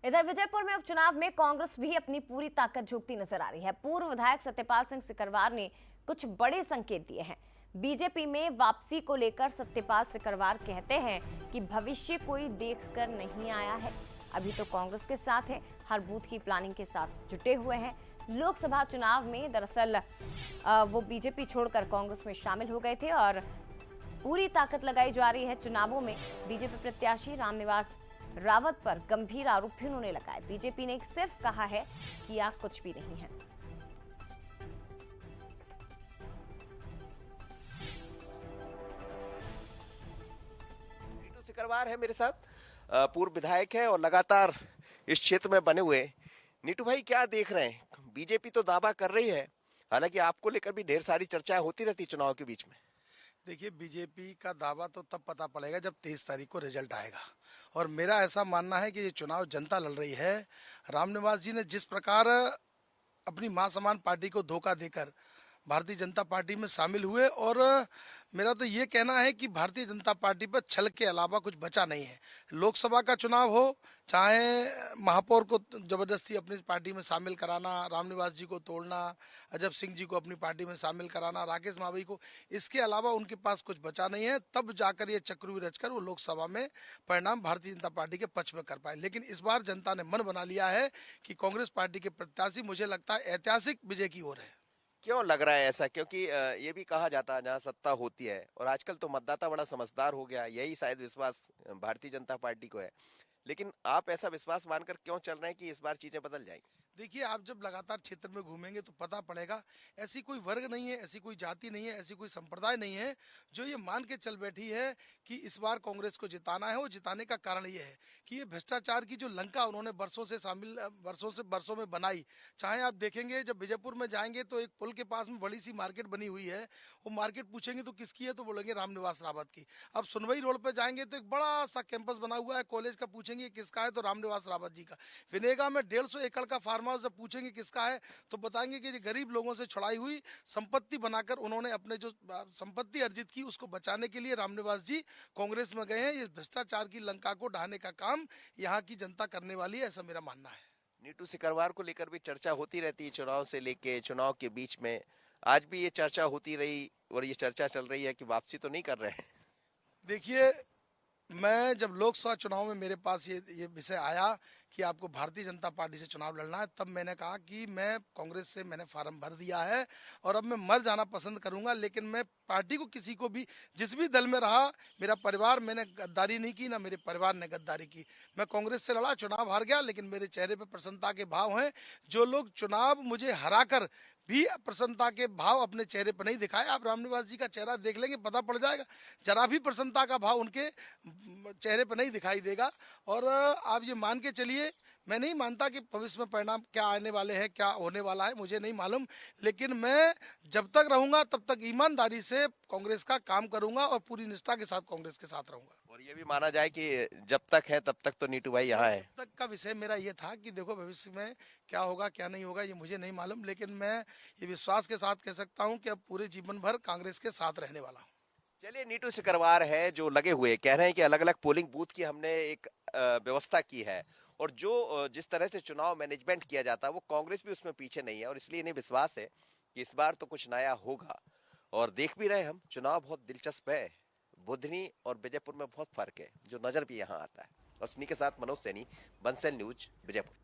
इधर विजयपुर में उपचुनाव में कांग्रेस भी अपनी पूरी ताकत झोंकती नजर आ रही है। पूर्व विधायक सत्यपाल सिंह सिकरवार ने कुछ बड़े संकेत दिए हैं। बीजेपी में वापसी को लेकर सत्यपाल सिकरवार कहते हैं कि भविष्य कोई देखकर नहीं आया है, अभी तो कांग्रेस के साथ है, हर बूथ की प्लानिंग के साथ जुटे हुए हैं। लोकसभा चुनाव में दरअसल वो बीजेपी छोड़कर कांग्रेस में शामिल हो गए थे और पूरी ताकत लगाई जा रही है। चुनावों में बीजेपी प्रत्याशी रामनिवास रावत पर गंभीर आरोप भी उन्होंने लगाए। बीजेपी ने सिर्फ कहा है कि आप कुछ भी नहीं है। नीटू सिकरवार है मेरे साथ, पूर्व विधायक है और लगातार इस क्षेत्र में बने हुए। नीटू भाई, क्या देख रहे हैं? बीजेपी तो दावा कर रही है, हालांकि आपको लेकर भी ढेर सारी चर्चाएं होती रहती चुनाव के बीच में। देखिए, बीजेपी का दावा तो तब पता पड़ेगा जब 23 तारीख को रिजल्ट आएगा। और मेरा ऐसा मानना है कि ये चुनाव जनता लड़ रही है। रामनिवास जी ने जिस प्रकार अपनी मां समान पार्टी को धोखा देकर भारतीय जनता पार्टी में शामिल हुए, और मेरा तो ये कहना है कि भारतीय जनता पार्टी पर छल के अलावा कुछ बचा नहीं है। लोकसभा का चुनाव हो, चाहे महापौर को जबरदस्ती अपनी पार्टी में शामिल कराना, रामनिवास जी को तोड़ना, अजब सिंह जी को अपनी पार्टी में शामिल कराना, राकेश मावई को, इसके अलावा उनके पास कुछ बचा नहीं है। तब जाकर ये चक्रव्यूह रचकर वो लोकसभा में परिणाम भारतीय जनता पार्टी के पक्ष में कर पाए। लेकिन इस बार जनता ने मन बना लिया है कि कांग्रेस पार्टी के प्रत्याशी, मुझे लगता है, ऐतिहासिक विजय की ओर है। क्यों लग रहा है ऐसा? क्योंकि ये भी कहा जाता है जहाँ सत्ता होती है, और आजकल तो मतदाता बड़ा समझदार हो गया, यही शायद विश्वास भारतीय जनता पार्टी को है। लेकिन आप ऐसा विश्वास मानकर क्यों चल रहे हैं कि इस बार चीजें बदल जाएंगी? देखिए, आप जब लगातार क्षेत्र में घूमेंगे तो पता पड़ेगा। ऐसी कोई वर्ग नहीं है, ऐसी कोई जाति नहीं है, ऐसी कोई संप्रदाय नहीं है जो ये मान के चल बैठी है कि इस बार कांग्रेस को जिताना है। वो जिताने का कारण ये है कि ये भ्रष्टाचार की जो लंका उन्होंने वर्षों में बनाई। चाहे आप देखेंगे, जब विजयपुर में जाएंगे तो एक पुल के पास में बड़ी सी मार्केट बनी हुई है। वो मार्केट पूछेंगे तो किसकी है, तो बोलेंगे रामनिवास रावत की। अब सुनवई रोड पर जाएंगे तो एक बड़ा सा कैंपस बना हुआ है कॉलेज का, पूछेंगे किसका है, तो रामनिवास रावत जी का। विनेगा में 150 एकड़ का फार्म हाउस, जब पूछेंगे किसका है, तो बताएंगे कि गरीब लोगों से छुड़ाई हुई संपत्ति बनाकर उन्होंने अपने जो संपत्ति अर्जित की उसको बचाने के लिए रामनिवास जी कांग्रेस में गए हैं। ये भ्रष्टाचार की लंका को ढाने का काम यहाँ की जनता करने वाली है, ऐसा मेरा मानना है। नीटू सिकरवार को लेकर भी चर्चा होती रहती है, चुनाव से लेके चुनाव के बीच में। आज भी ये चर्चा होती रही और ये चर्चा चल रही है कि वापसी तो नहीं कर रहे हैं। देखिए, मैं जब लोकसभा चुनाव में मेरे पास ये विषय आया कि आपको भारतीय जनता पार्टी से चुनाव लड़ना है, तब मैंने कहा कि मैं कांग्रेस से मैंने फार्म भर दिया है और अब मैं मर जाना पसंद करूंगा। लेकिन मैं पार्टी को, किसी को भी, जिस भी दल में रहा, मेरा परिवार, मैंने गद्दारी नहीं की, ना मेरे परिवार ने गद्दारी की। मैं कांग्रेस से लड़ा, चुनाव हार गया, लेकिन मेरे चेहरे पर प्रसन्नता के भाव हैं। जो लोग चुनाव मुझे हराकर भी प्रसन्नता के भाव अपने चेहरे पर नहीं दिखाए, आप रामनिवास जी का चेहरा देख लेंगे, पता पड़ जाएगा, जरा भी प्रसन्नता का भाव उनके चेहरे पर नहीं दिखाई देगा। और आप ये मान के चलिए, मैं नहीं मानता कि भविष्य में परिणाम क्या आने वाले हैं, क्या होने वाला है, मुझे नहीं मालूम। लेकिन मैं जब तक रहूंगा तब तक ईमानदारी से कांग्रेस का काम करूंगा और पूरी निष्ठा के साथ कांग्रेस के साथ रहूंगा। और ये भी माना जाए कि जब तक है तब तक तो नीटू भाई यहाँ है। तब तक का विषय मेरा ये था कि देखो, भविष्य में क्या होगा क्या नहीं होगा ये मुझे नहीं मालूम, लेकिन मैं ये विश्वास के साथ कह सकता हूँ कि अब पूरे जीवन भर कांग्रेस के साथ रहने वाला हूँ। चलिए, नीटू सिकरवार है जो लगे हुए कह रहे हैं कि अलग अलग पोलिंग बूथ की हमने एक व्यवस्था की है, और जो जिस तरह से चुनाव मैनेजमेंट किया जाता है वो कांग्रेस भी उसमें पीछे नहीं है, और इसलिए इन्हें विश्वास है कि इस बार तो कुछ नया होगा। और देख भी रहे हम, चुनाव बहुत दिलचस्प है। बुधनी और विजयपुर में बहुत फर्क है जो नजर भी यहाँ आता है। और इन्हीं के साथ मनोज सैनी, बंसल न्यूज, विजयपुर।